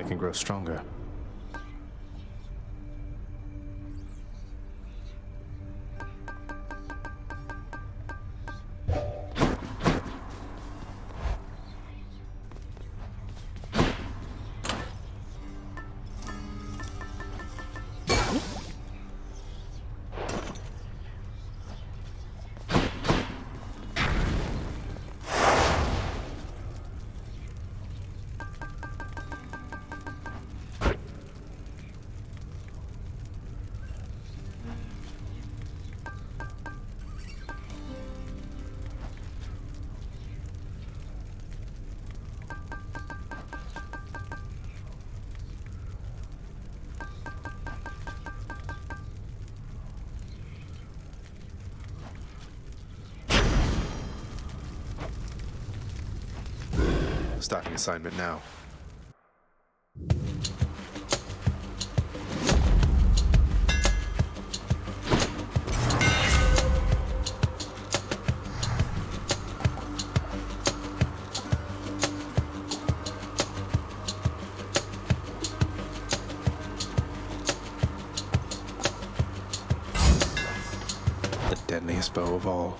can grow stronger. Starting assignment now. The deadliest bow of all.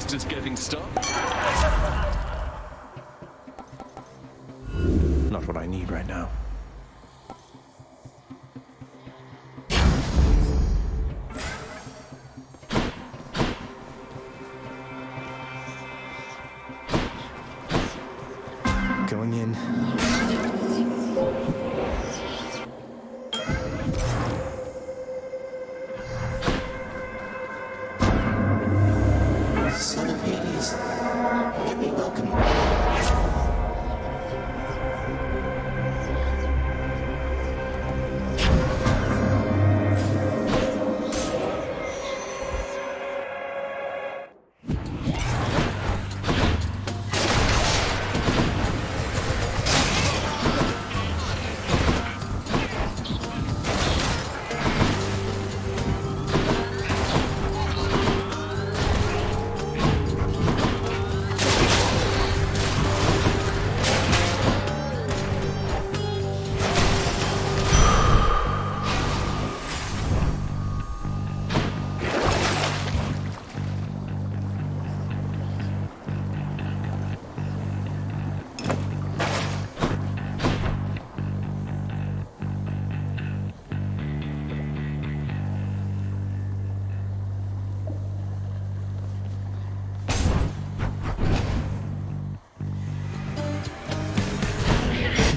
Just getting started. Not what I need right now. Going in. Son of Hades, let me welcome you.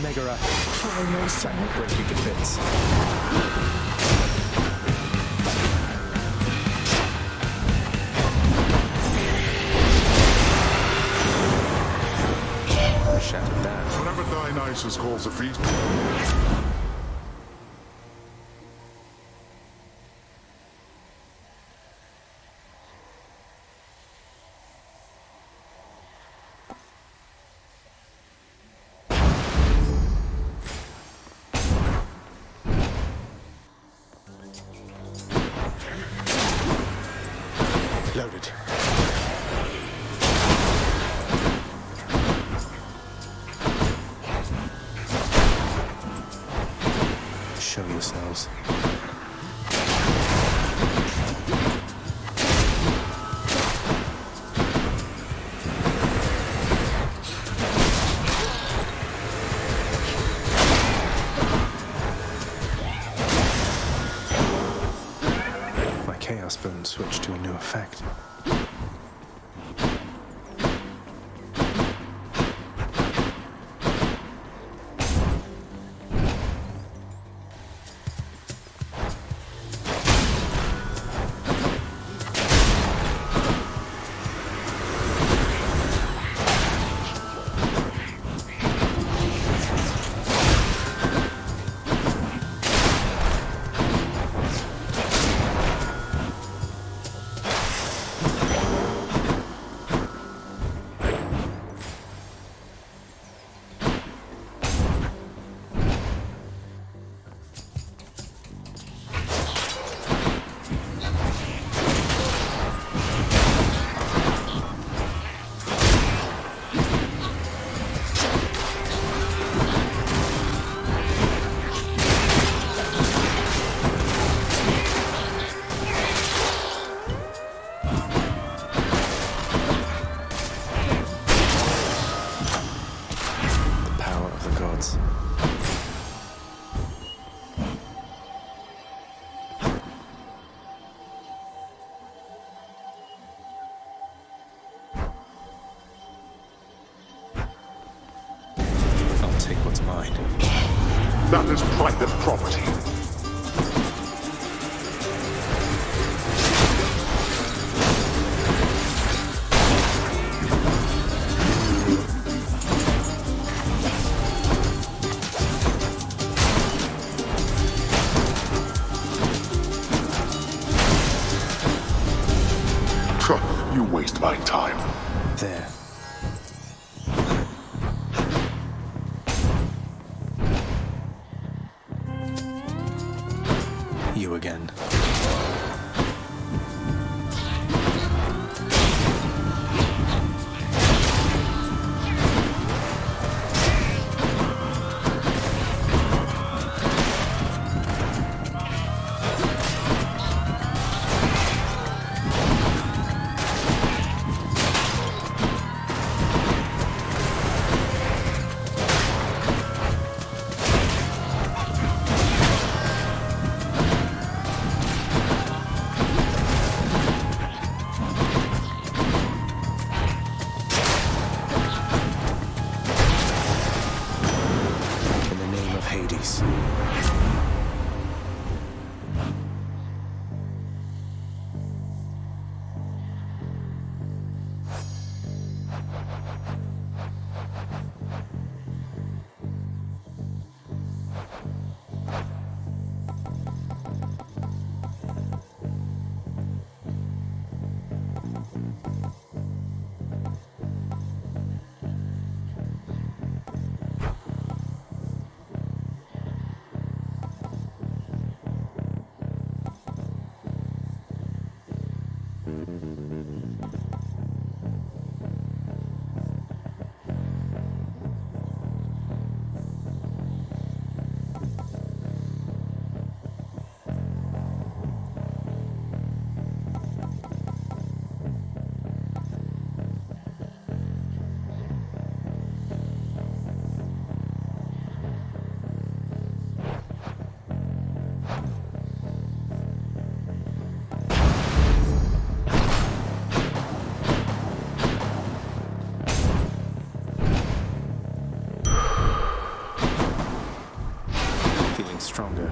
Megara, follow your son, break you to bits. Shattered that. Whenever Dionysus calls a feast, Reloaded. Show yourselves. My Chaos Bone switched to a new effect. I'll take what's mine. That is private property. You waste my time. There. You again. Hades. Stronger.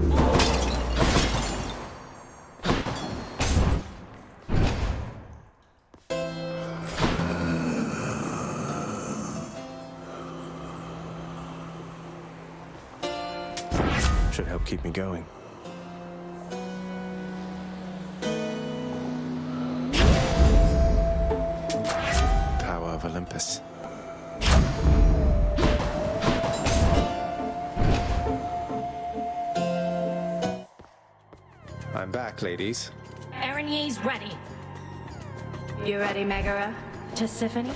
Should help keep me going. Power of Olympus. I'm back, ladies. Erinier's ready. You ready, Megara? Tisiphone?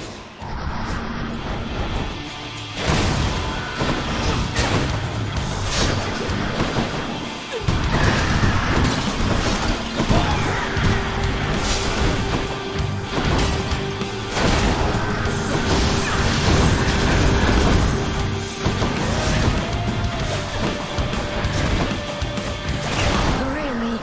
Really?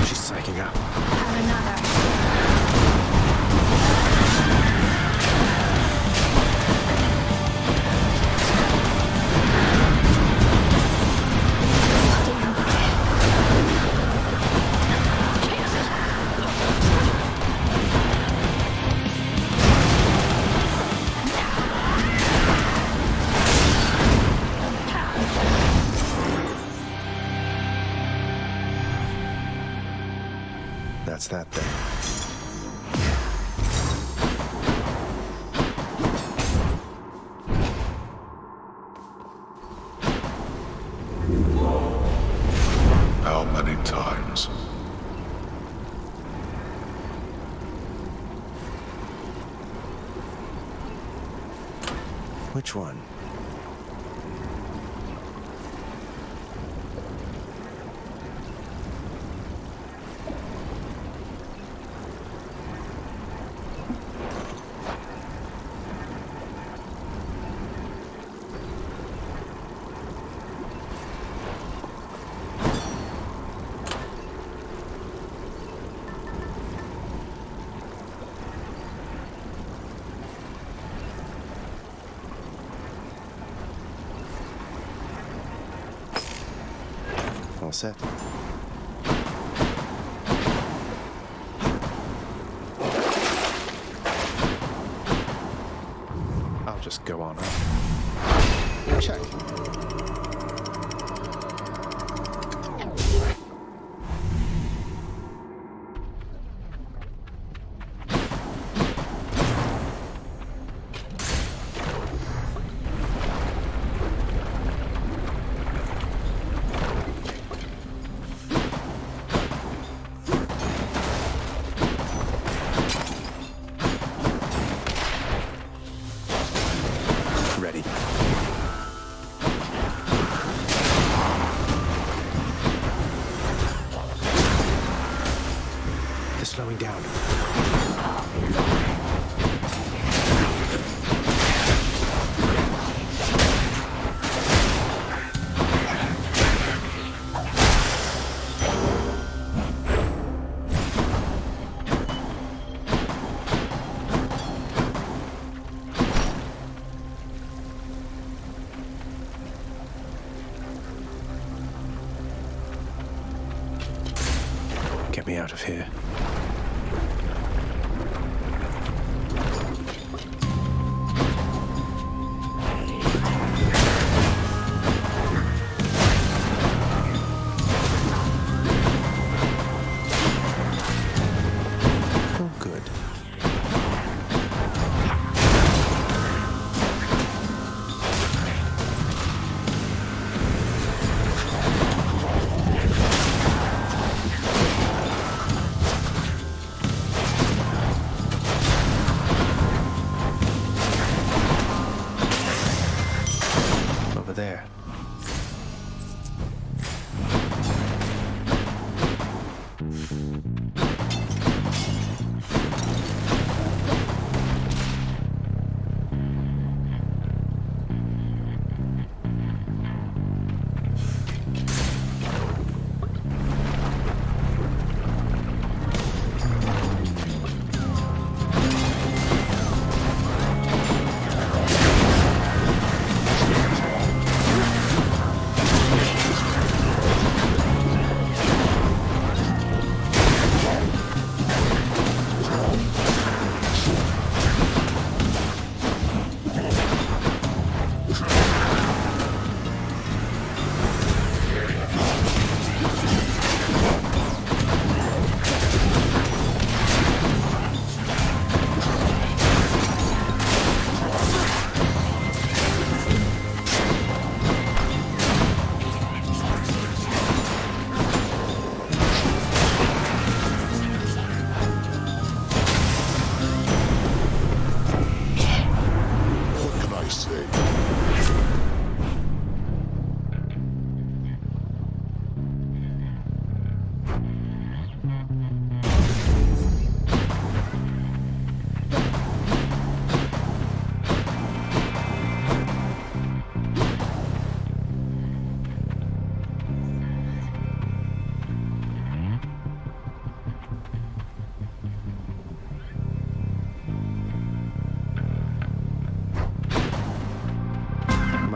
She's psyching up. Have another. That's that thing. How many times? Which one? All set. I'll just go on up. Check. Ready. They're slowing down. Get me out of here. Oh, good. Over there.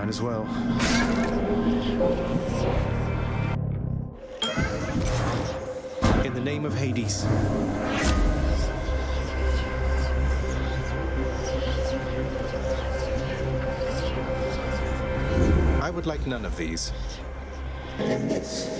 Might as well. In the name of Hades. I would like none of these. And this.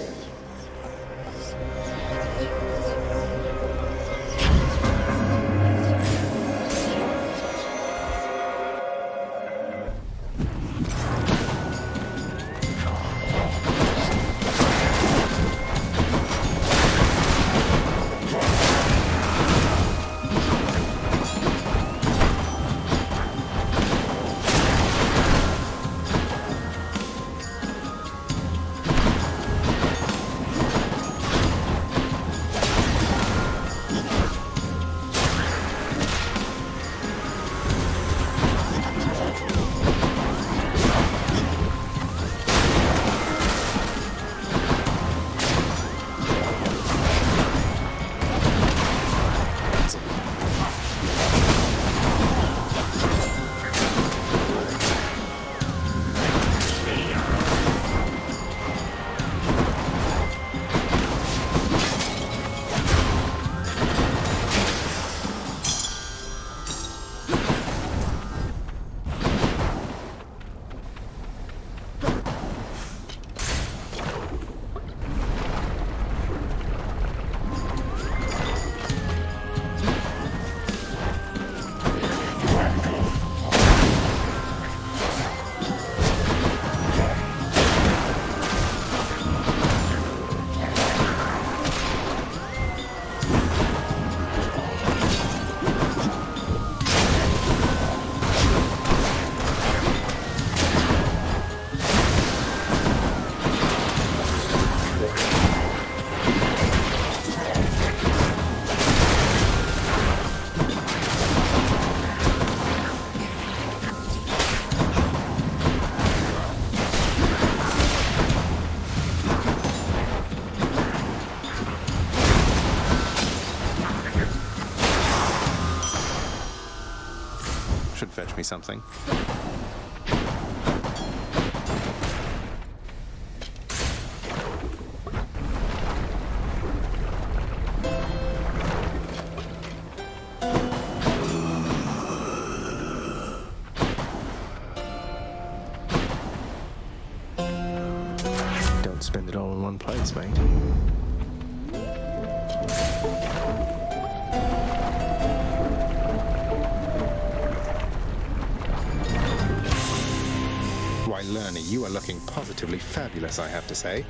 Should fetch me something. Don't spend it all in one place, mate. Why, Lernie, you are looking positively fabulous, I have to say.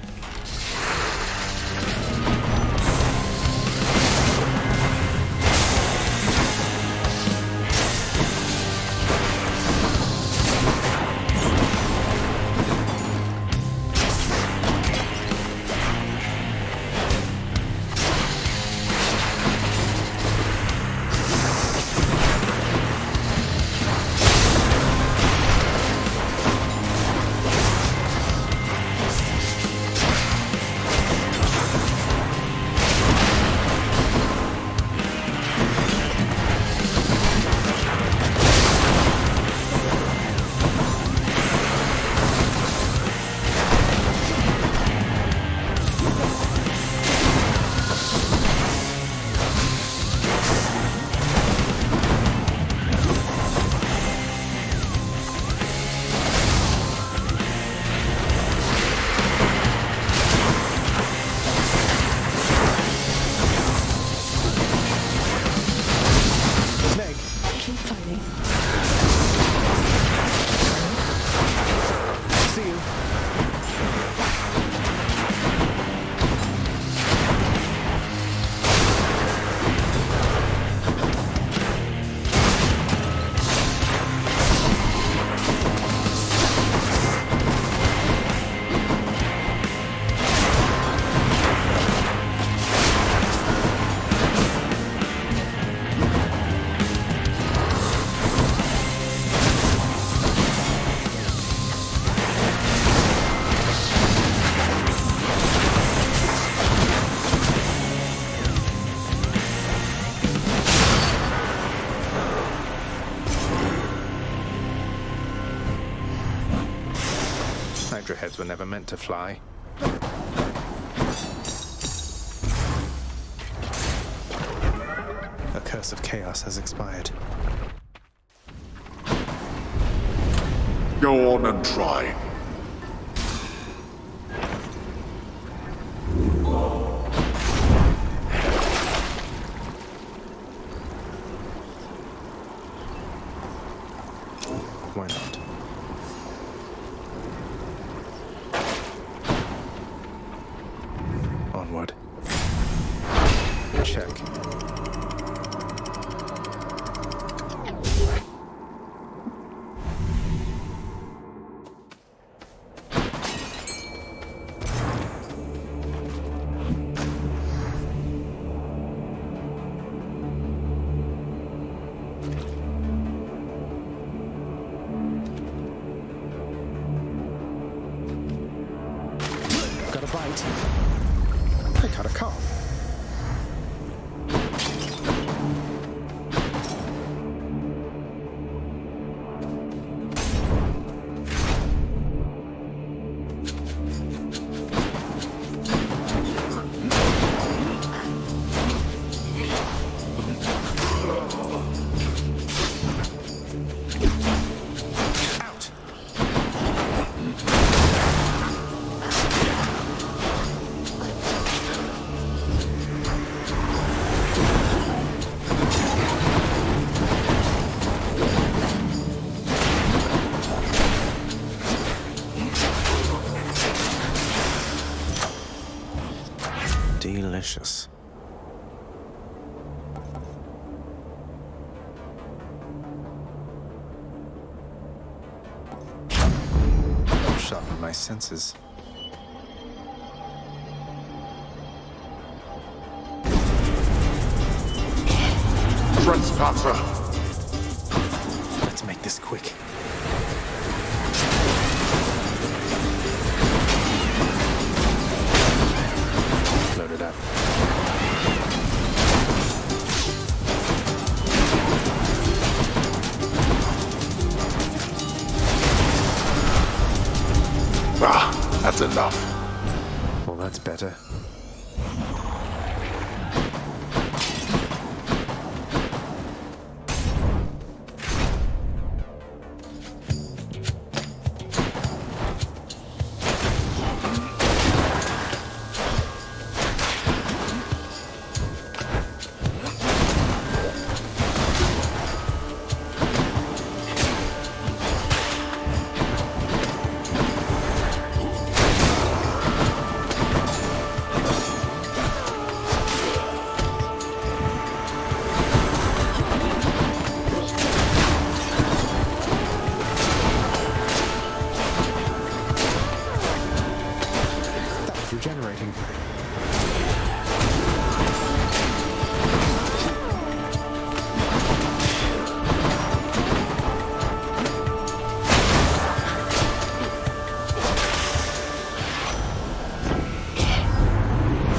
Hydra heads were never meant to fly. A curse of chaos has expired. Go on and try. Why not? Onward. Check. Got a bite. I got a cough. Out. Delicious. Sharpen my senses. Trespasser! Let's make this quick. Load it up. Ah, that's enough. Well, that's better. That's regenerating.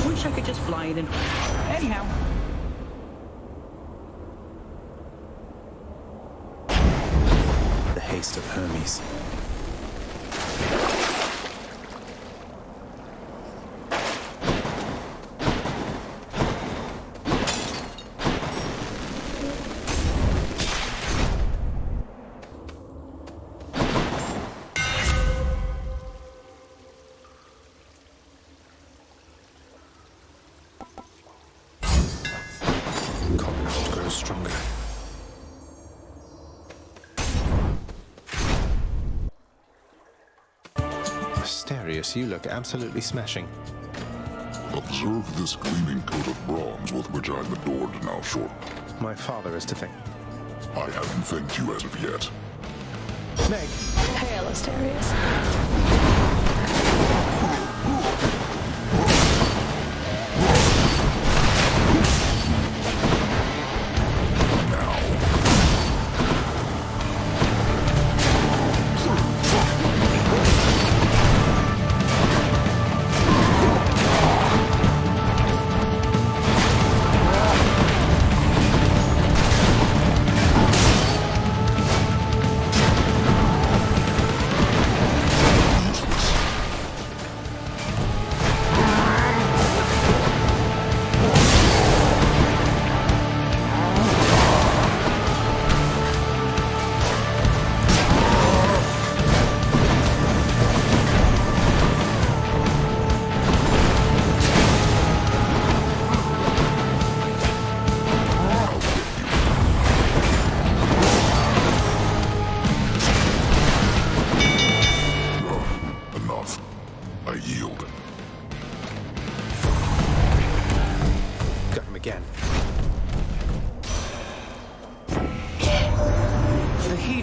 Wish I could just fly in. Anyhow. The haste of Hermes. Cognite grows stronger. Asterius, you look absolutely smashing. Observe this gleaming coat of bronze with which I'm adored now, Short. My father is to thank. I haven't thanked you as of yet. Meg! Hail, Asterius.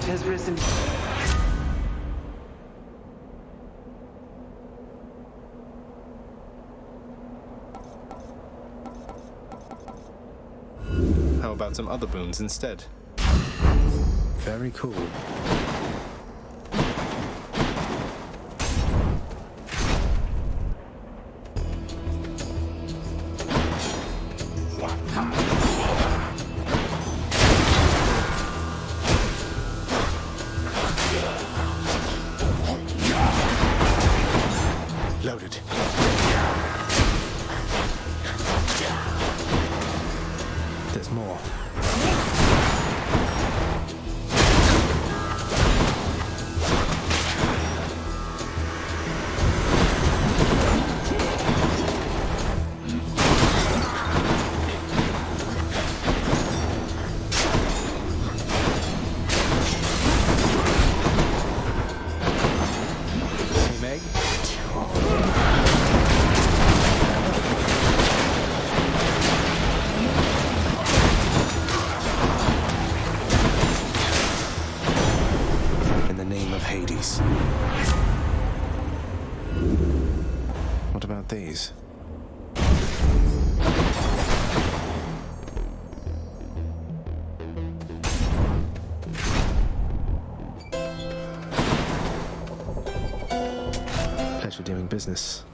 has risen. How about some other boons instead? Very cool. Loaded. There's more. Hey, Meg. In the name of Hades. What about these? Pleasure doing business.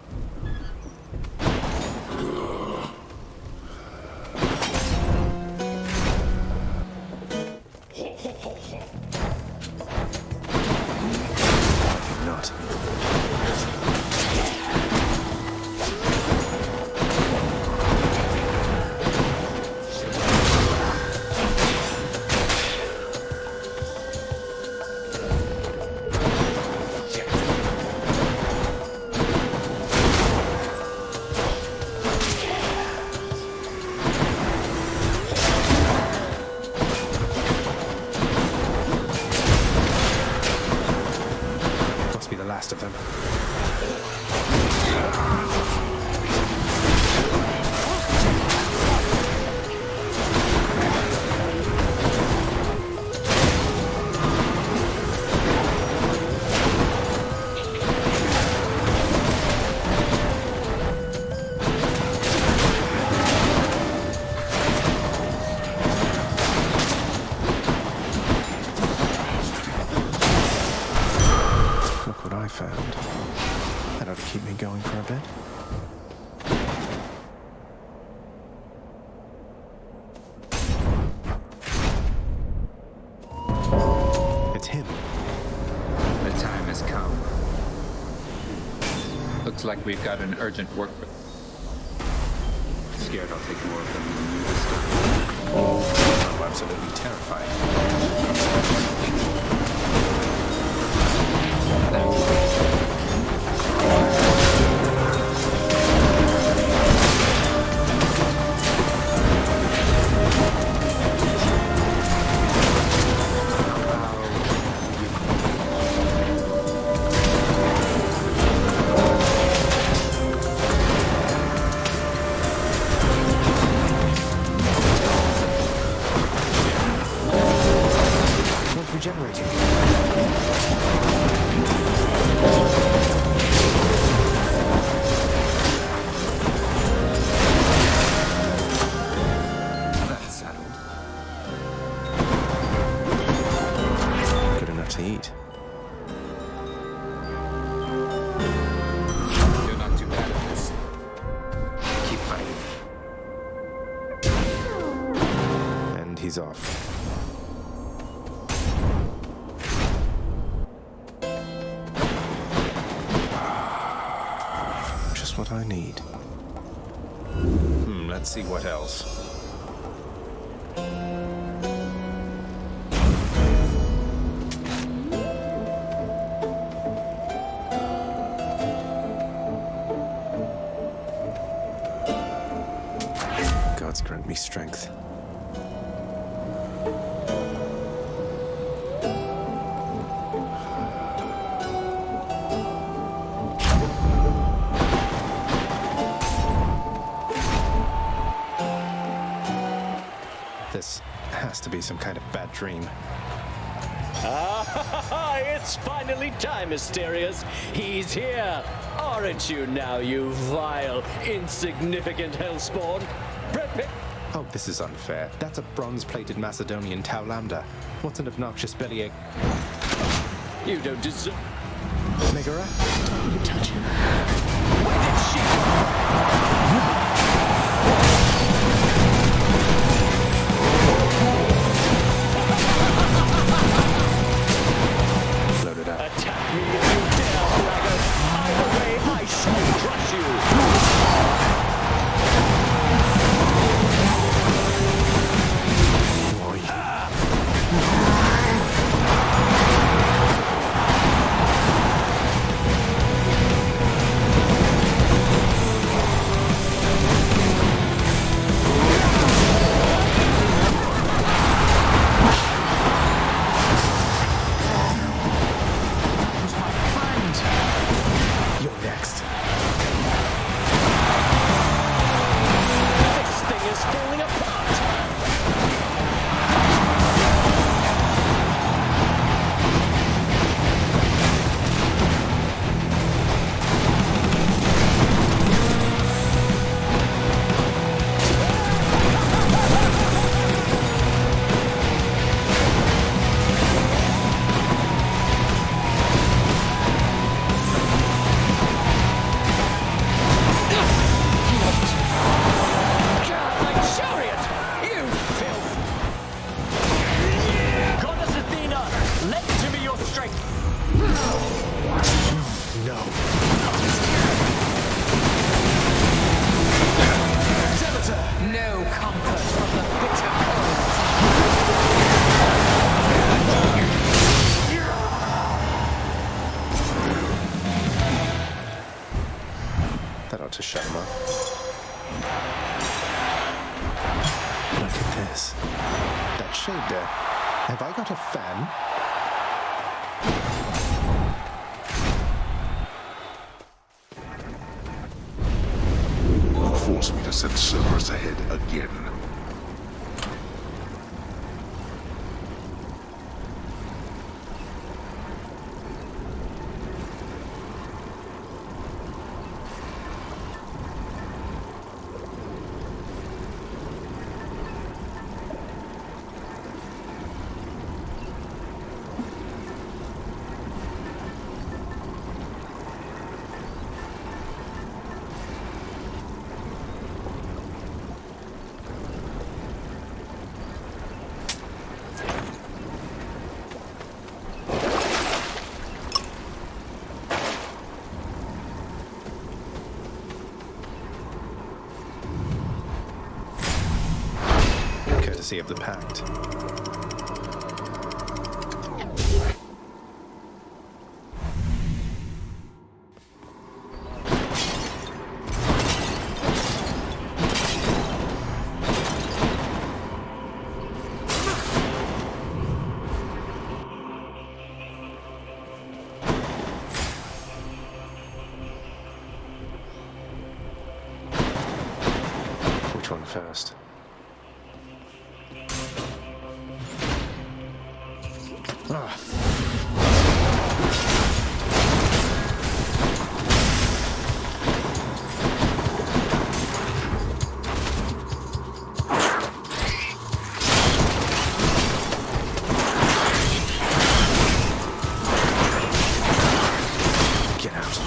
Not. Must be the last of them. Look what I found. That ought to keep me going for a bit. It's him. The time has come. Looks like we've got an urgent work. Scared I'll take more of them than you this time. I'm absolutely terrified. What's regenerating? That's settled. Good enough to eat. You're not too bad at this. Keep fighting. And he's off. Just what I need. Let's see what else. Gods grant me strength. This has to be some kind of bad dream. Ah, it's finally time, Asterius. He's here. Aren't you now, you vile, insignificant hellspawn? Oh, this is unfair. That's a bronze-plated Macedonian Tau Lambda. What's an obnoxious bellyache? You don't deserve... Megara? Don't you touch him. Where did she come from? Loaded up. Attack me if you dare, Braga. Either way, I shall crush you. Who are you? You're next. This thing is falling apart. My chariot! You filth! Goddess Athena, lend to me your strength! No. No comfort from the bitter cold. That ought to shut him up. Look at this. That shade there. Have I got a fan? Force me to send Cerberus ahead again. Courtesy of the Pact. Which one first? Get out.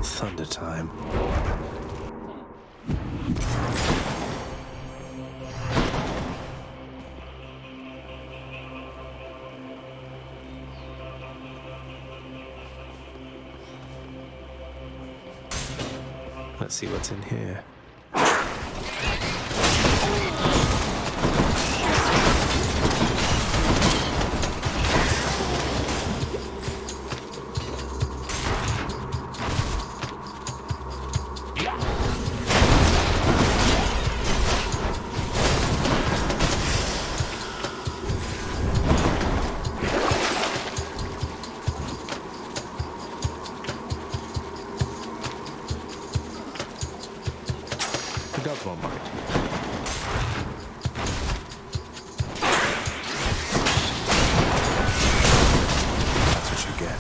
Thunder time. Let's see what's in here. The gods won't mind. That's what you get.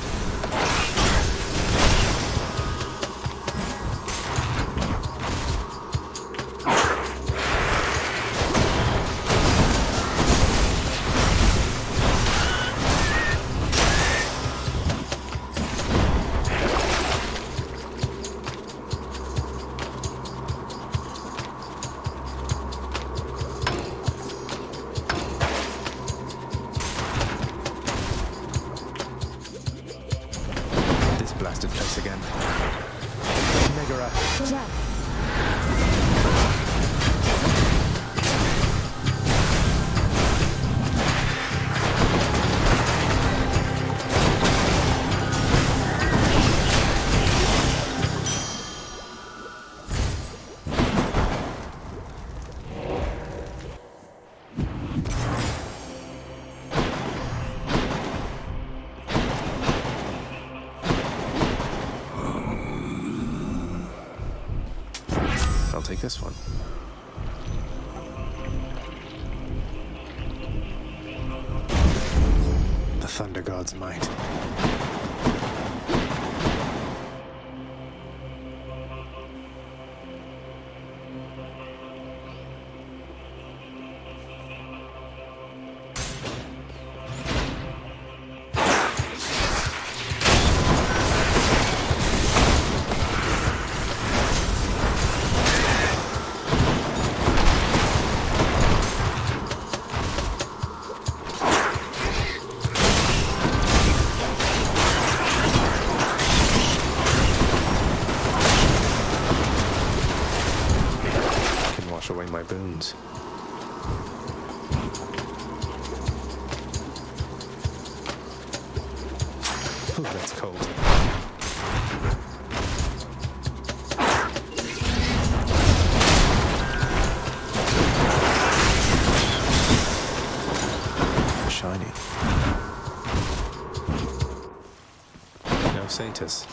This blasted place again. Megara. What's that? I'll take this one. The Thunder God's might. Wash away my boons. Ooh, that's cold. Shiny. No satyrs.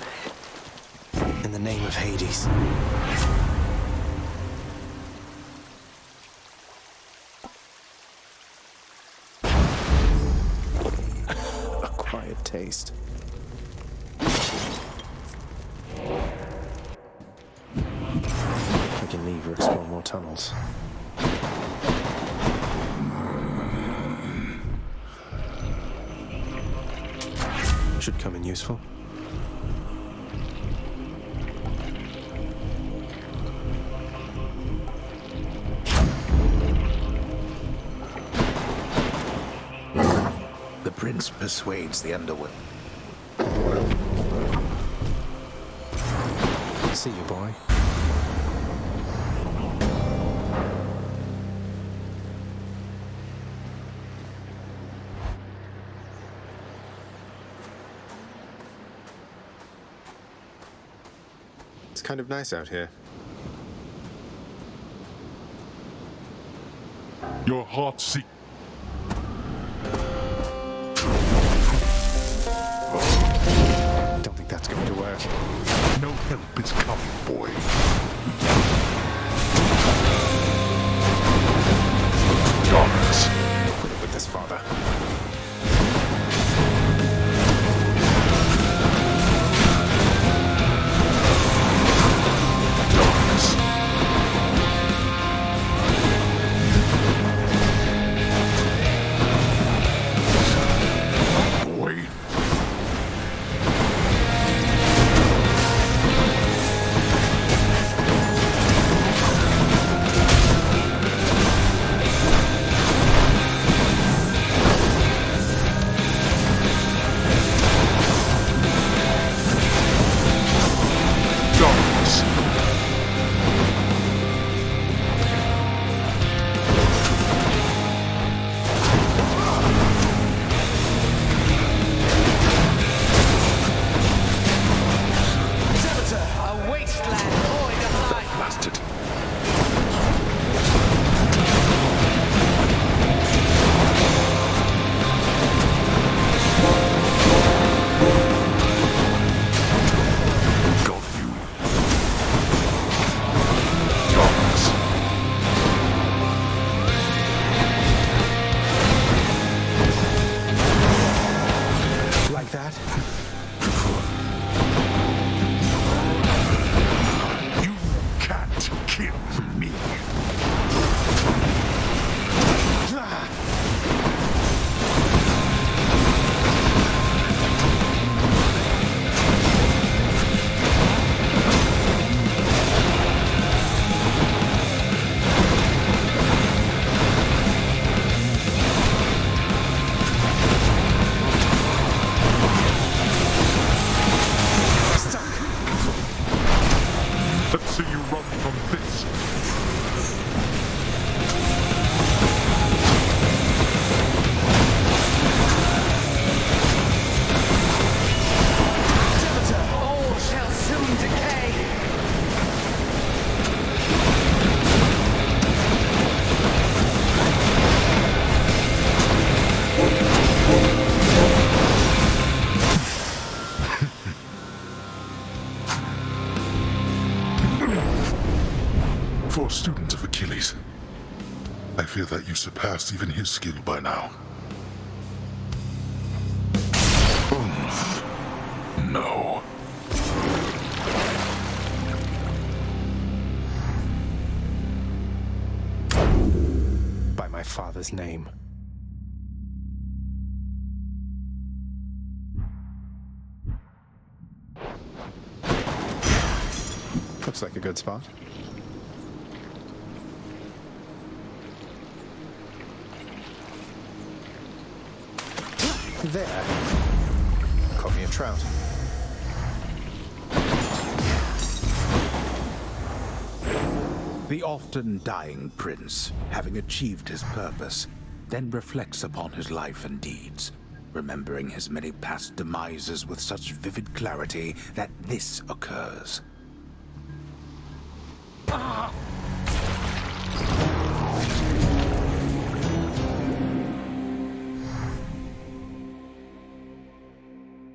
In the name of Hades. Quiet taste. We can leave or explore more tunnels. Should come in useful. The prince persuades the underworld. See you, boy. It's kind of nice out here. Your heart seek. Don't think that's going to work. No help is coming, boy. Darkness. Quit it with this, father. Darkness. Boy. fellow student of Achilles. I fear that you surpass even his skill by now. No. By my father's name. Looks like a good spot. There. Caught me a trout. The often dying prince, having achieved his purpose, then reflects upon his life and deeds, remembering his many past demises with such vivid clarity that this occurs.